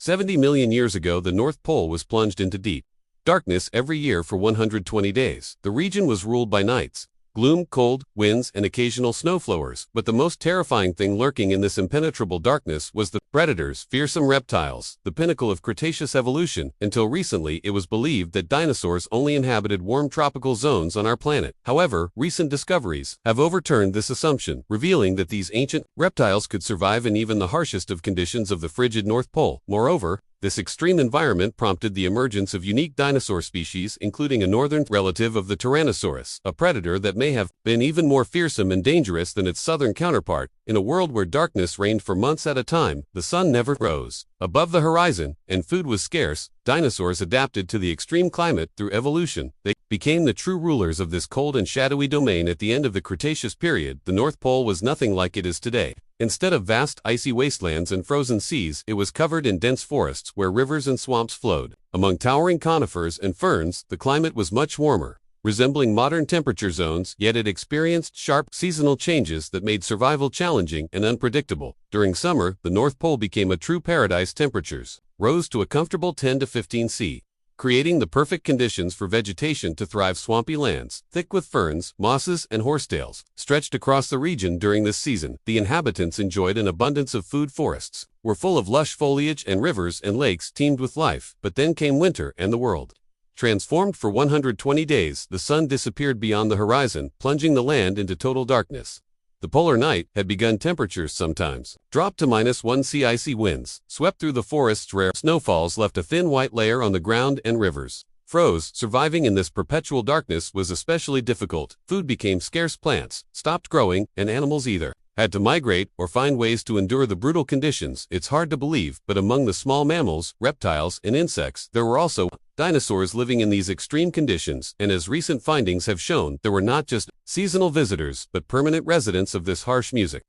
70 million years ago, the North Pole was plunged into deep darkness every year for 120 days. The region was ruled by nights, gloom, cold, winds, and occasional snowflowers, but the most terrifying thing lurking in this impenetrable darkness was the predators, fearsome reptiles, the pinnacle of Cretaceous evolution. Until recently, it was believed that dinosaurs only inhabited warm tropical zones on our planet. However, recent discoveries have overturned this assumption, revealing that these ancient reptiles could survive in even the harshest of conditions of the frigid North Pole. Moreover, this extreme environment prompted the emergence of unique dinosaur species, including a northern relative of the Tyrannosaurus, a predator that may have been even more fearsome and dangerous than its southern counterpart. In a world where darkness reigned for months at a time, the sun never rose above the horizon, and food was scarce, dinosaurs adapted to the extreme climate through evolution. They became the true rulers of this cold and shadowy domain. At the end of the Cretaceous period, the North Pole was nothing like it is today. Instead of vast icy wastelands and frozen seas, it was covered in dense forests where rivers and swamps flowed. Among towering conifers and ferns, the climate was much warmer, resembling modern temperature zones, yet it experienced sharp seasonal changes that made survival challenging and unpredictable. During summer, the North Pole became a true paradise. Temperatures rose to a comfortable 10 to 15 C, creating the perfect conditions for vegetation to thrive. Swampy lands, thick with ferns, mosses, and horsetails, stretched across the region during this season. The inhabitants enjoyed an abundance of food. Forests were full of lush foliage, and rivers and lakes teemed with life. But then came winter, and the world transformed. For 120 days, the sun disappeared beyond the horizon, plunging the land into total darkness. The polar night had begun. Temperatures sometimes dropped to -1 C. Icy winds swept through the forests. Rare snowfalls left a thin white layer on the ground, and rivers froze. Surviving in this perpetual darkness was especially difficult. Food became scarce, plants stopped growing, and animals either had to migrate or find ways to endure the brutal conditions. It's hard to believe, but among the small mammals, reptiles, and insects, there were also dinosaurs living in these extreme conditions. And as recent findings have shown, there were not just seasonal visitors, but permanent residents of this harsh music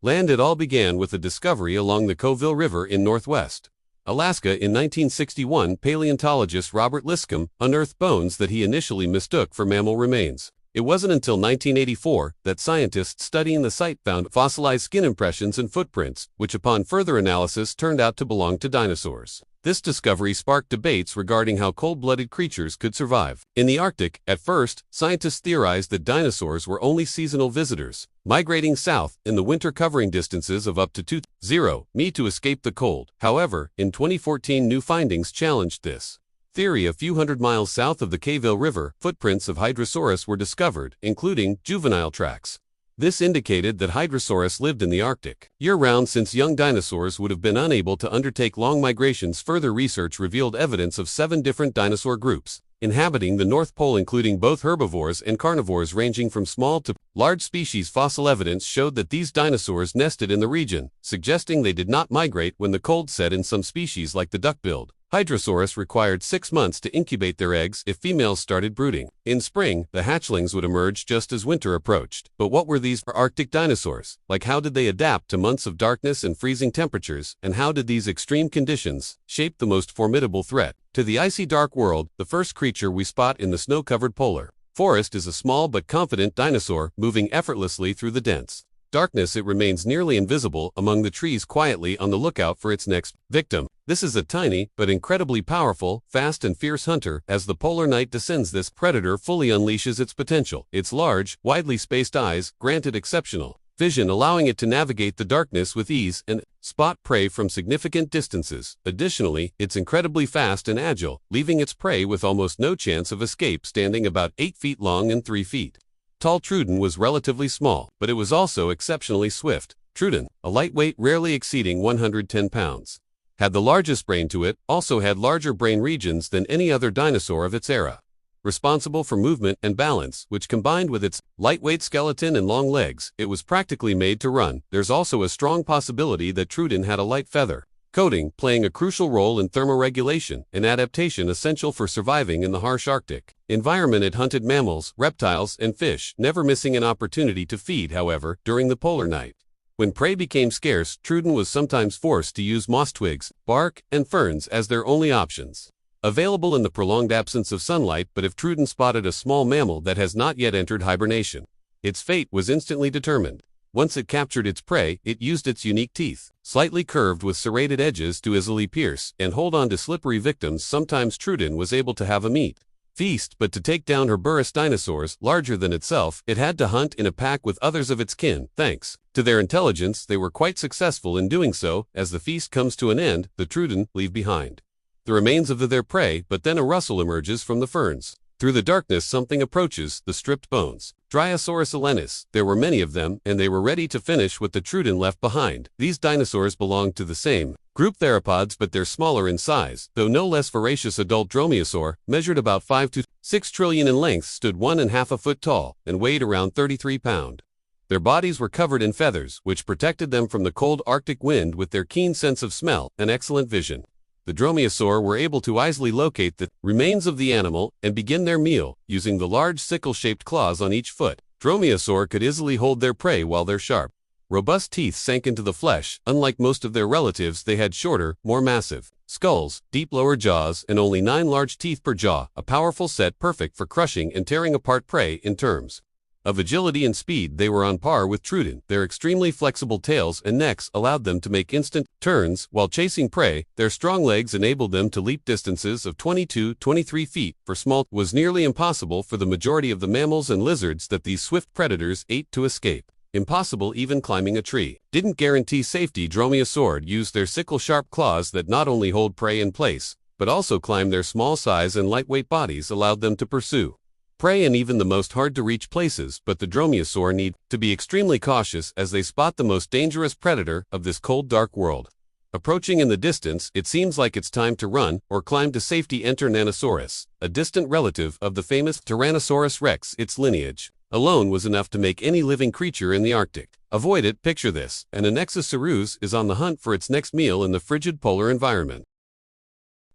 land. It all began with a discovery along the Colville River in northwest Alaska. In 1961, paleontologist Robert Liscombe unearthed bones that he initially mistook for mammal remains. It wasn't until 1984 that scientists studying the site found fossilized skin impressions and footprints, which upon further analysis turned out to belong to dinosaurs. This discovery sparked debates regarding how cold-blooded creatures could survive in the Arctic. At first, scientists theorized that dinosaurs were only seasonal visitors, migrating south in the winter, covering distances of up to 20 mi to escape the cold. However, in 2014, new findings challenged this theory. A few hundred miles south of the Colville River, footprints of Hydrosaurus were discovered, including juvenile tracks. This indicated that Hydrosaurus lived in the Arctic year-round, since young dinosaurs would have been unable to undertake long migrations. Further research revealed evidence of 7 different dinosaur groups inhabiting the North Pole, including both herbivores and carnivores ranging from small to large species. Fossil evidence showed that these dinosaurs nested in the region, suggesting they did not migrate when the cold set in. Some species, like the duck-billed Hydrosaurus, required 6 months to incubate their eggs. If females started brooding in spring, the hatchlings would emerge just as winter approached. But what were these Arctic dinosaurs like? How did they adapt to months of darkness and freezing temperatures? And how did these extreme conditions shape the most formidable threat to the icy dark world? The first creature we spot in the snow-covered polar forest is a small but confident dinosaur, moving effortlessly through the dense darkness. It remains nearly invisible among the trees, quietly on the lookout for its next victim. This is a tiny, but incredibly powerful, fast and fierce hunter. As the polar night descends, this predator fully unleashes its potential. Its large, widely spaced eyes granted exceptional vision, allowing it to navigate the darkness with ease and spot prey from significant distances. Additionally, it's incredibly fast and agile, leaving its prey with almost no chance of escape. Standing about 8 feet long and 3 feet tall, Truden was relatively small, but it was also exceptionally swift. Truden, a lightweight rarely exceeding 110 pounds, had the largest brain to it, also had larger brain regions than any other dinosaur of its era, responsible for movement and balance, which combined with its lightweight skeleton and long legs, it was practically made to run. There's also a strong possibility that Truden had a light feather coating, playing a crucial role in thermoregulation, an adaptation essential for surviving in the harsh Arctic environment. It hunted mammals, reptiles, and fish, never missing an opportunity to feed. However, during the polar night, when prey became scarce, Truden was sometimes forced to use moss twigs, bark, and ferns as their only options available in the prolonged absence of sunlight. But if Truden spotted a small mammal that has not yet entered hibernation, its fate was instantly determined. Once it captured its prey, it used its unique teeth, slightly curved with serrated edges, to easily pierce and hold on to slippery victims. Sometimes Tyrant was able to have a meat feast, but to take down herbivorous dinosaurs larger than itself, it had to hunt in a pack with others of its kin. Thanks to their intelligence, they were quite successful in doing so. As the feast comes to an end, the Tyrant leave behind the remains of their prey, but then a rustle emerges from the ferns. Through the darkness something approaches, the stripped bones. Dryosaurus alenus. There were many of them, and they were ready to finish what the Tyrant left behind. These dinosaurs belonged to the same group theropods, but they're smaller in size. Though no less voracious, adult dromaeosaur measured about 5 to 6 trillion in length, stood 1.5 foot tall, and weighed around 33 pounds. Their bodies were covered in feathers, which protected them from the cold Arctic wind. With their keen sense of smell and excellent vision, the dromaeosaur were able to easily locate the remains of the animal and begin their meal, using the large sickle-shaped claws on each foot. Dromaeosaur could easily hold their prey while their sharp, robust teeth sank into the flesh. Unlike most of their relatives, they had shorter, more massive skulls, deep lower jaws, and only 9 large teeth per jaw, a powerful set perfect for crushing and tearing apart prey. In terms of agility and speed, they were on par with Tyrant. Their extremely flexible tails and necks allowed them to make instant turns while chasing prey. Their strong legs enabled them to leap distances of 22-23 feet. For small, was nearly impossible for the majority of the mammals and lizards that these swift predators ate to escape. Impossible even climbing a tree. Didn't guarantee safety. Dromaeosaurs used their sickle-sharp claws that not only hold prey in place, but also climb. Their small size and lightweight bodies allowed them to pursue prey in even the most hard-to-reach places. But the dromaeosaur need to be extremely cautious as they spot the most dangerous predator of this cold, dark world approaching in the distance. It seems like it's time to run or climb to safety. Enter Nanosaurus, a distant relative of the famous Tyrannosaurus rex. Its lineage alone was enough to make any living creature in the Arctic avoid it. Picture this: an Anexosaurus is on the hunt for its next meal in the frigid polar environment.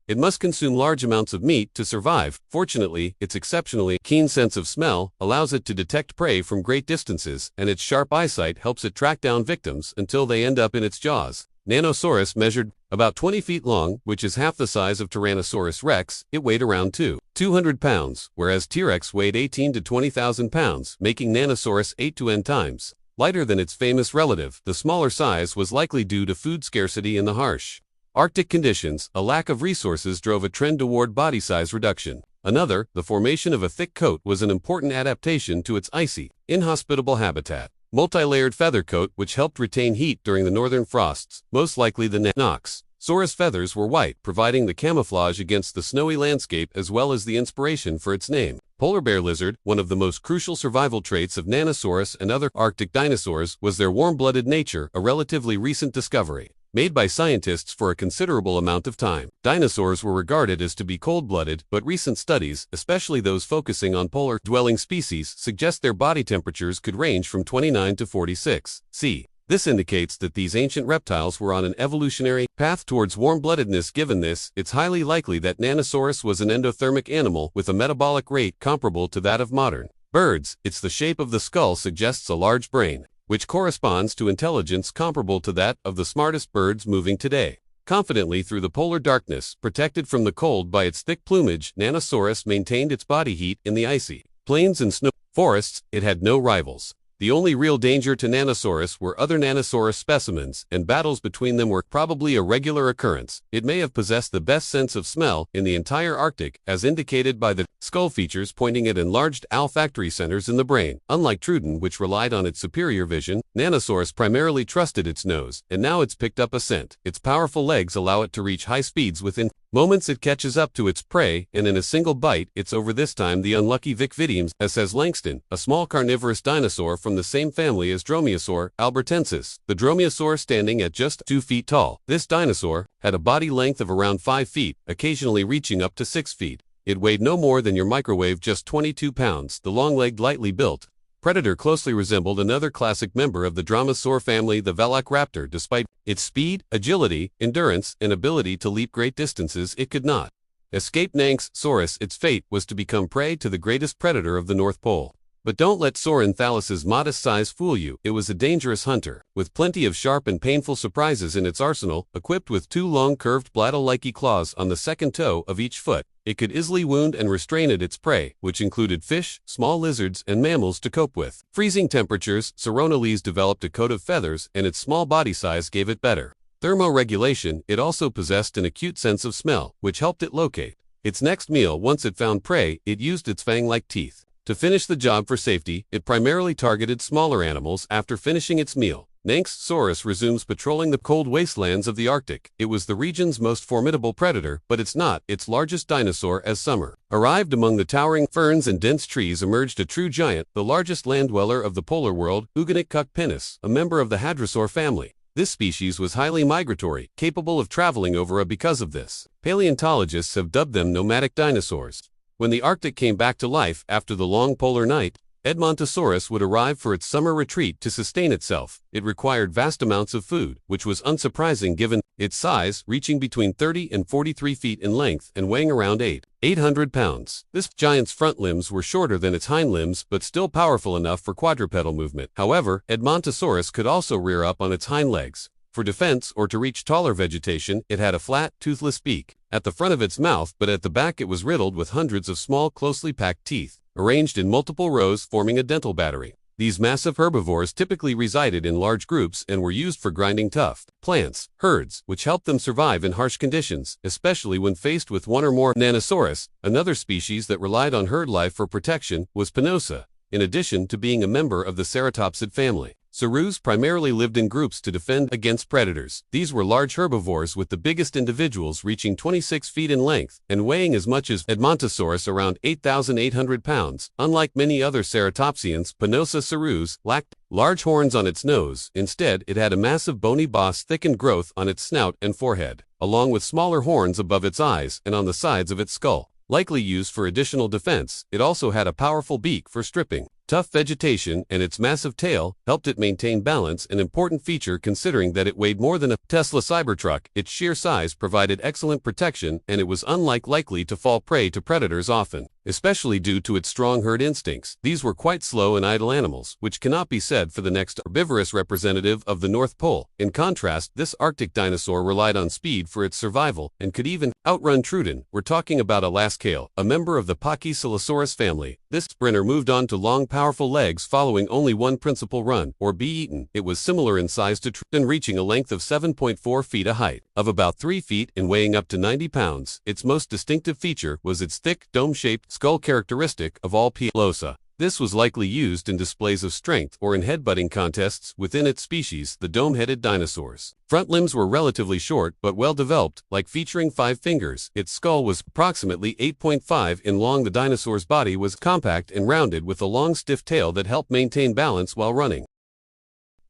It must consume large amounts of meat to survive. Fortunately, its exceptionally keen sense of smell allows it to detect prey from great distances, and its sharp eyesight helps it track down victims until they end up in its jaws. Nanosaurus measured about 20 feet long, which is half the size of Tyrannosaurus rex. It weighed around 200 pounds, whereas T-Rex weighed 18 to 20,000 pounds, making Nanosaurus 8 to 10 times lighter than its famous relative. The smaller size was likely due to food scarcity in the harsh Arctic conditions. A lack of resources drove a trend toward body size reduction. Another, the formation of a thick coat, was an important adaptation to its icy, inhospitable habitat. Multi-layered feather coat, which helped retain heat during the northern frosts. Most likely the Nanosaurus feathers were white, providing the camouflage against the snowy landscape as well as the inspiration for its name. Polar bear lizard. One of the most crucial survival traits of Nanosaurus and other Arctic dinosaurs was their warm-blooded nature, a relatively recent discovery made by scientists for a considerable amount of time. Dinosaurs were regarded as to be cold-blooded, but recent studies, especially those focusing on polar-dwelling species, suggest their body temperatures could range from 29 to 46 C. This indicates that these ancient reptiles were on an evolutionary path towards warm-bloodedness. Given this, it's highly likely that Nanosaurus was an endothermic animal with a metabolic rate comparable to that of modern birds. The shape of the skull suggests a large brain, which corresponds to intelligence comparable to that of the smartest birds moving today confidently through the polar darkness. Protected from the cold by its thick plumage, Nanosaurus maintained its body heat in the icy plains and snow forests. It had no rivals. The only real danger to Nanosaurus were other Nanosaurus specimens, and battles between them were probably a regular occurrence. It may have possessed the best sense of smell in the entire Arctic, as indicated by the skull features pointing at enlarged olfactory centers in the brain. Unlike Tyrant, which relied on its superior vision, Nanosaurus primarily trusted its nose, and now it's picked up a scent. Its powerful legs allow it to reach high speeds within moments. It catches up to its prey, and in a single bite, it's over. This time the unlucky Vicvidium, as says Langston, a small carnivorous dinosaur from the same family as Dromaeosaur albertensis, the dromaeosaur standing at just 2 feet tall. This dinosaur had a body length of around 5 feet, occasionally reaching up to 6 feet. It weighed no more than your microwave, just 22 pounds. The long-legged, lightly built predator closely resembled another classic member of the dromaeosaur family, the velociraptor. Despite its speed, agility, endurance, and ability to leap great distances, it could not escape Nanosaurus. Its fate was to become prey to the greatest predator of the North Pole. But don't let Sauronthalus's modest size fool you. It was a dangerous hunter, with plenty of sharp and painful surprises in its arsenal. Equipped with 2 long curved bladder-like claws on the second toe of each foot, It could easily wound and restrain its prey, which included fish, small lizards, and mammals to cope with. Freezing temperatures, Saronales developed a coat of feathers, and its small body size gave it better thermoregulation. It also possessed an acute sense of smell, which helped it locate its next meal. Once it found prey, it used its fang-like teeth to finish the job. For safety, it primarily targeted smaller animals. After finishing its meal, Nynxosaurus resumes patrolling the cold wastelands of the Arctic. It was the region's most formidable predator, but it's not its largest dinosaur. As summer arrived, among the towering ferns and dense trees emerged a true giant, the largest land dweller of the polar world, Uganik-Kukpenis, a member of the hadrosaur family. This species was highly migratory, capable of traveling over a. Because of this, paleontologists have dubbed them nomadic dinosaurs. When the Arctic came back to life after the long polar night, Edmontosaurus would arrive for its summer retreat to sustain itself. It required vast amounts of food, which was unsurprising given its size, reaching between 30 and 43 feet in length and weighing around 800 pounds. This giant's front limbs were shorter than its hind limbs, but still powerful enough for quadrupedal movement. However, Edmontosaurus could also rear up on its hind legs for defense or to reach taller vegetation. It had a flat, toothless beak at the front of its mouth, but at the back it was riddled with hundreds of small, closely packed teeth, arranged in multiple rows, forming a dental battery. These massive herbivores typically resided in large groups and were used for grinding tough plants, herds, which helped them survive in harsh conditions, especially when faced with one or more. Nanosaurus, another species that relied on herd life for protection, was Pinosa. In addition to being a member of the ceratopsid family, Sarus primarily lived in groups to defend against predators. These were large herbivores, with the biggest individuals reaching 26 feet in length and weighing as much as Edmontosaurus, around 8,800 pounds. Unlike many other ceratopsians, Pinosa sarus lacked large horns on its nose. Instead, it had a massive bony boss, thickened growth on its snout and forehead, along with smaller horns above its eyes and on the sides of its skull, likely used for additional defense. It also had a powerful beak for stripping tough vegetation, and its massive tail helped it maintain balance, an important feature considering that it weighed more than a Tesla Cybertruck. Its sheer size provided excellent protection, and it was likely to fall prey to predators often, especially due to its strong herd instincts. These were quite slow and idle animals, which cannot be said for the next herbivorous representative of the North Pole. In contrast, this Arctic dinosaur relied on speed for its survival and could even outrun Trudon. We're talking about Alaskale, a member of the Pachycelosaurus family. This sprinter moved on to long, powerful legs following only one principal run, or be eaten. It was similar in size to Trudon, reaching a length of 7.4 feet, a height of about 3 feet, and weighing up to 90 pounds. Its most distinctive feature was its thick, dome-shaped skull, characteristic of all Pilosa. This was likely used in displays of strength or in headbutting contests within its species, the dome-headed dinosaurs. Front limbs were relatively short but well developed, like featuring 5 fingers. Its skull was approximately 8.5 in long. The dinosaur's body was compact and rounded, with a long, stiff tail that helped maintain balance while running.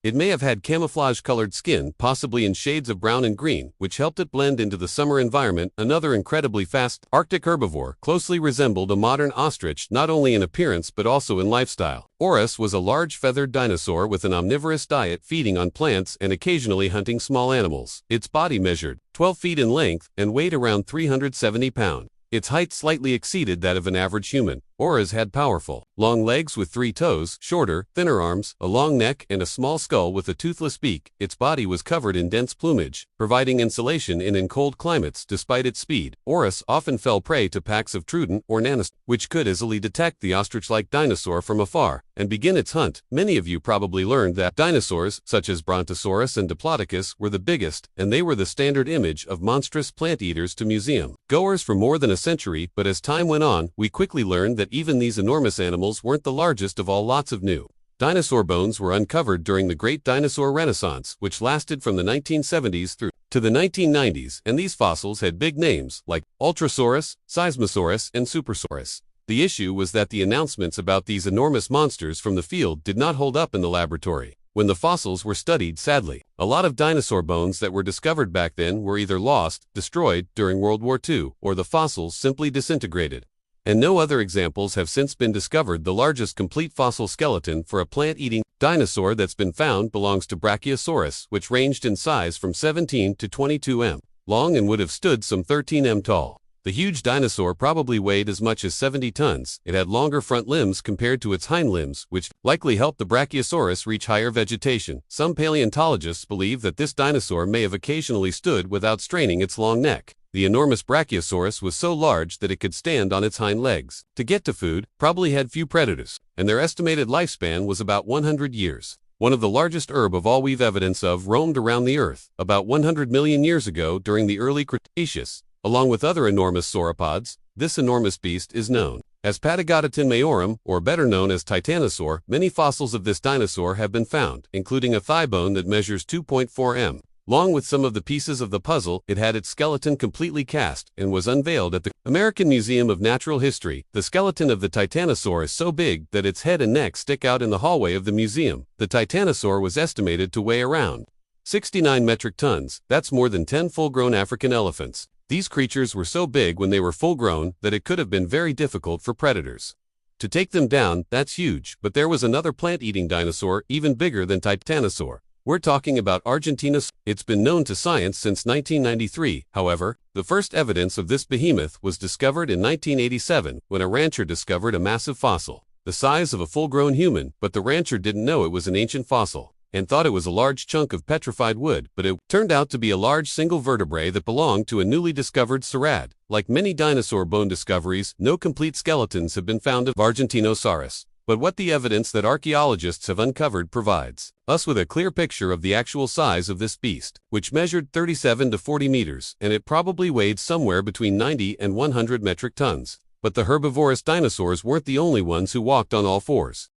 It may have had camouflage-colored skin, possibly in shades of brown and green, which helped it blend into the summer environment. Another incredibly fast Arctic herbivore closely resembled a modern ostrich, not only in appearance but also in lifestyle. Orus was a large feathered dinosaur with an omnivorous diet, feeding on plants and occasionally hunting small animals. Its body measured 12 feet in length and weighed around 370 pounds. Its height slightly exceeded that of an average human. Orus had powerful, long legs with 3 toes, shorter, thinner arms, a long neck, and a small skull with a toothless beak. Its body was covered in dense plumage, providing insulation in cold climates. Despite its speed, Orus often fell prey to packs of Trudon or Nanosaurus, which could easily detect the ostrich-like dinosaur from afar and begin its hunt. Many of you probably learned that dinosaurs, such as Brontosaurus and Diplodocus, were the biggest, and they were the standard image of monstrous plant eaters to museum goers for more than a century. But as time went on, we quickly learned that even these enormous animals weren't the largest of all. Lots of new dinosaur bones were uncovered during the Great Dinosaur Renaissance, which lasted from the 1970s through to the 1990s, and these fossils had big names like Ultrasaurus, Seismosaurus, and Supersaurus. The issue was that the announcements about these enormous monsters from the field did not hold up in the laboratory. When the fossils were studied, sadly, a lot of dinosaur bones that were discovered back then were either lost, destroyed during World War II, or the fossils simply disintegrated. And no other examples have since been discovered. The largest complete fossil skeleton for a plant-eating dinosaur that's been found belongs to Brachiosaurus, which ranged in size from 17 to 22 m long and would have stood some 13 m tall. The huge dinosaur probably weighed as much as 70 tons. It had longer front limbs compared to its hind limbs, which likely helped the Brachiosaurus reach higher vegetation. Some paleontologists believe that this dinosaur may have occasionally stood without straining its long neck. The enormous Brachiosaurus was so large that it could stand on its hind legs. To get to food, probably had few predators, and their estimated lifespan was about 100 years. One of the largest herb of all we've evidence of roamed around the Earth about 100 million years ago during the early Cretaceous. Along with other enormous sauropods, this enormous beast is known as Patagodatin maiorum, or better known as Titanosaur. Many fossils of this dinosaur have been found, including a thigh bone that measures 2.4 m. Long. With some of the pieces of the puzzle, it had its skeleton completely cast and was unveiled at the American Museum of Natural History. The skeleton of the Titanosaur is so big that its head and neck stick out in the hallway of the museum. The Titanosaur was estimated to weigh around 69 metric tons. That's more than 10 full-grown African elephants. These creatures were so big when they were full-grown that it could have been very difficult for predators to take them down. That's huge. But there was another plant-eating dinosaur even bigger than Titanosaur. We're talking about Argentinosaurus. It's been known to science since 1993. However, the first evidence of this behemoth was discovered in 1987 when a rancher discovered a massive fossil, the size of a full-grown human, but the rancher didn't know it was an ancient fossil and thought it was a large chunk of petrified wood, but it turned out to be a large single vertebrae that belonged to a newly discovered cerad. Like many dinosaur bone discoveries, no complete skeletons have been found of Argentinosaurus. But what the evidence that archaeologists have uncovered provides us with a clear picture of the actual size of this beast, which measured 37 to 40 meters, and it probably weighed somewhere between 90 and 100 metric tons. But the herbivorous dinosaurs weren't the only ones who walked on all fours.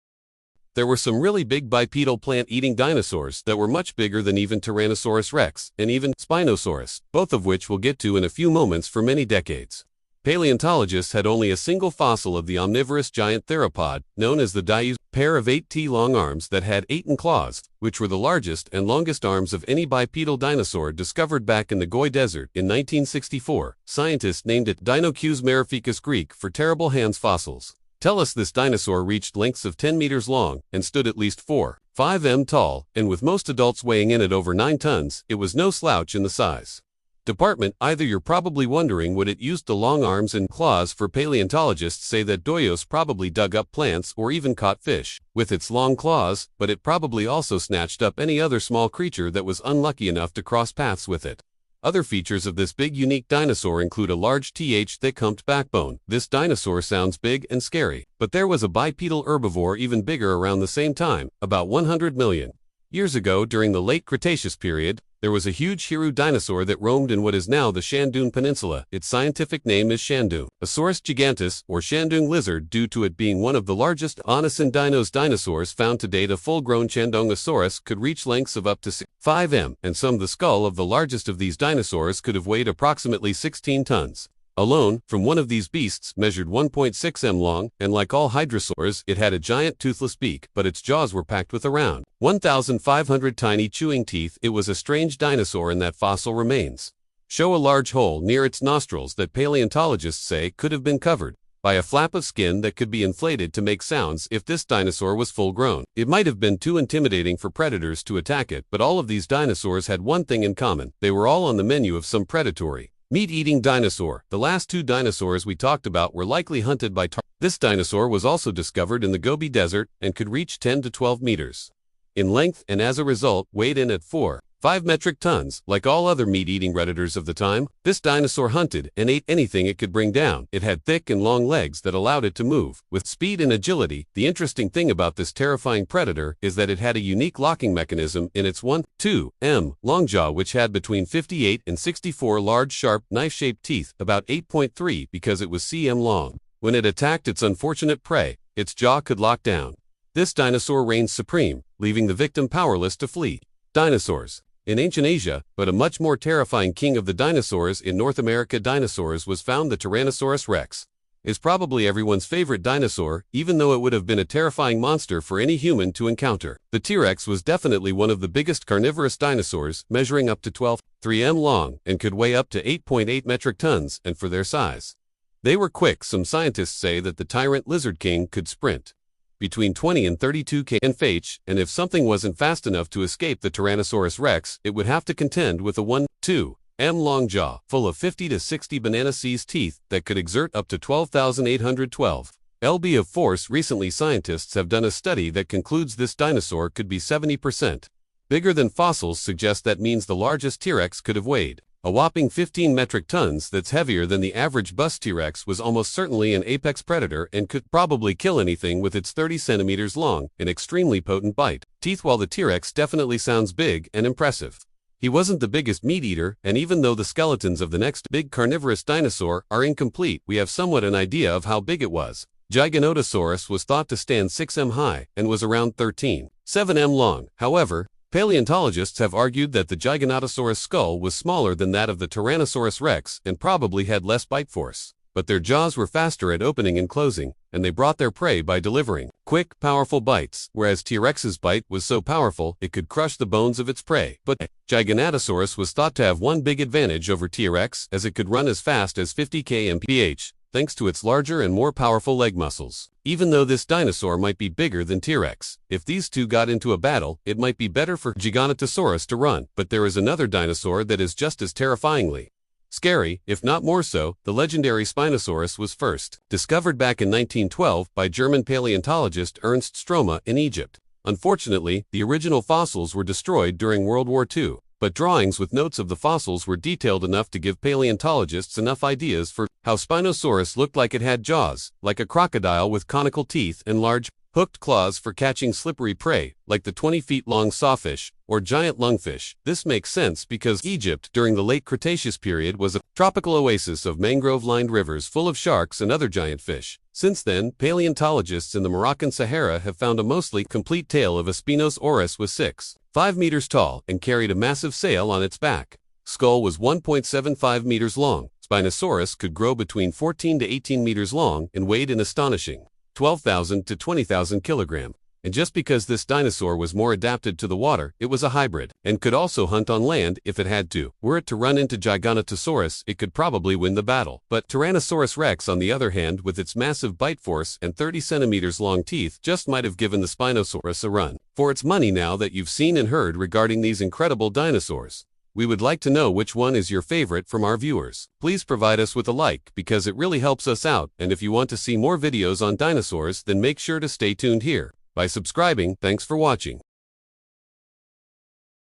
There were some really big bipedal plant-eating dinosaurs that were much bigger than even Tyrannosaurus rex, and even Spinosaurus, both of which we'll get to in a few moments. For many decades, paleontologists had only a single fossil of the omnivorous giant theropod, known as the Dius, pair of 8 long arms that had 8 claws, which were the largest and longest arms of any bipedal dinosaur discovered back in the Gobi Desert in 1964. Scientists named it Dinoceus mirificus Greek for terrible hands fossils. Tell us this dinosaur reached lengths of 10 meters long and stood at least 4.5 m tall, and with most adults weighing in at over 9 tons, it was no slouch in the size department either. You're probably wondering what it used the long arms and claws for. Paleontologists say that Doyos probably dug up plants or even caught fish with its long claws, but it probably also snatched up any other small creature that was unlucky enough to cross paths with it. Other features of this big unique dinosaur include a large thick humped backbone. This dinosaur sounds big and scary, but there was a bipedal herbivore even bigger around the same time, about 100 million years ago. During the late Cretaceous period, there was a huge Hiru dinosaur that roamed in what is now the Shandong Peninsula. Its scientific name is Shandong, Asaurus gigantus, or Shandong lizard, due to it being one of the largest Onicendinos dinosaurs found to date. A full-grown Shandongosaurus could reach lengths of up to 5 m, and the skull of the largest of these dinosaurs could have weighed approximately 16 tons. Alone, from one of these beasts measured 1.6 m long, and like all hydrosaurs, it had a giant toothless beak, but its jaws were packed with around 1,500 tiny chewing teeth. It was a strange dinosaur, and that fossil remains show a large hole near its nostrils that paleontologists say could have been covered by a flap of skin that could be inflated to make sounds. If this dinosaur was full grown, it might have been too intimidating for predators to attack it. But all of these dinosaurs had one thing in common: they were all on the menu of some predatory meat-eating dinosaur. The last two dinosaurs we talked about were likely hunted by This dinosaur was also discovered in the Gobi Desert and could reach 10 to 12 meters in length, and as a result weighed in at 4.5 metric tons. Like all other meat-eating predators of the time, this dinosaur hunted and ate anything it could bring down. It had thick and long legs that allowed it to move with speed and agility. The interesting thing about this terrifying predator is that it had a unique locking mechanism in its 1.2 m long jaw, which had between 58 and 64 large, sharp, knife-shaped teeth, about 8.3 because it was cm long. When it attacked its unfortunate prey, its jaw could lock down. This dinosaur reigned supreme, leaving the victim powerless to flee. Dinosaurs in ancient Asia, but a much more terrifying king of the dinosaurs in North America. Dinosaurs was found. The Tyrannosaurus rex is probably everyone's favorite dinosaur, even though it would have been a terrifying monster for any human to encounter. The T-Rex was definitely one of the biggest carnivorous dinosaurs, measuring up to 12.3 m long and could weigh up to 8.8 metric tons, and for their size, they were quick. Some scientists say that the Tyrant lizard king could sprint between 20 and 32 km/h, and if something wasn't fast enough to escape the Tyrannosaurus rex, it would have to contend with a 1.2 m long jaw full of 50 to 60 banana-sized teeth that could exert up to 12,812 lb of force. Recently, scientists have done a study that concludes this dinosaur could be 70% bigger than fossils suggest. That means the largest T-Rex could have weighed A whopping 15 metric tons that's heavier than the average bus T-Rex was almost certainly an apex predator and could probably kill anything with its 30 centimeters long and extremely potent bite. Teeth. While the T-Rex definitely sounds big and impressive, he wasn't the biggest meat eater, and even though the skeletons of the next big carnivorous dinosaur are incomplete, we have somewhat an idea of how big it was. Giganotosaurus was thought to stand 6 m high and was around 13.7 m long. However, paleontologists have argued that the Giganotosaurus skull was smaller than that of the Tyrannosaurus rex and probably had less bite force. But their jaws were faster at opening and closing, and they brought their prey by delivering quick, powerful bites, whereas T-Rex's bite was so powerful it could crush the bones of its prey. But Giganotosaurus was thought to have one big advantage over T-Rex, as it could run as fast as 50 km/h, thanks to its larger and more powerful leg muscles. Even though this dinosaur might be bigger than T-Rex, if these two got into a battle, it might be better for Giganotosaurus to run. But there is another dinosaur that is just as terrifyingly scary, if not more so. The legendary Spinosaurus was first discovered back in 1912 by German paleontologist Ernst Stroma in Egypt. Unfortunately, the original fossils were destroyed during World War II, but drawings with notes of the fossils were detailed enough to give paleontologists enough ideas for how Spinosaurus looked like. It had jaws like a crocodile with conical teeth and large, hooked claws for catching slippery prey, like the 20-feet-long sawfish or giant lungfish. This makes sense because Egypt during the late Cretaceous period was a tropical oasis of mangrove-lined rivers full of sharks and other giant fish. Since then, paleontologists in the Moroccan Sahara have found a mostly complete tail of a Spinosaurus with 6.5 meters tall and carried a massive sail on its back. Skull was 1.75 meters long. Spinosaurus could grow between 14 to 18 meters long and weighed an astonishing 12,000 to 20,000 kilograms. And just because this dinosaur was more adapted to the water, it was a hybrid, and could also hunt on land if it had to. Were it to run into Giganotosaurus, it could probably win the battle. But Tyrannosaurus rex, on the other hand, with its massive bite force and 30 centimeters long teeth, just might have given the Spinosaurus a run for its money. Now that you've seen and heard regarding these incredible dinosaurs, we would like to know which one is your favorite from our viewers. Please provide us with a like because it really helps us out, and if you want to see more videos on dinosaurs, then make sure to stay tuned here by subscribing. Thanks for watching.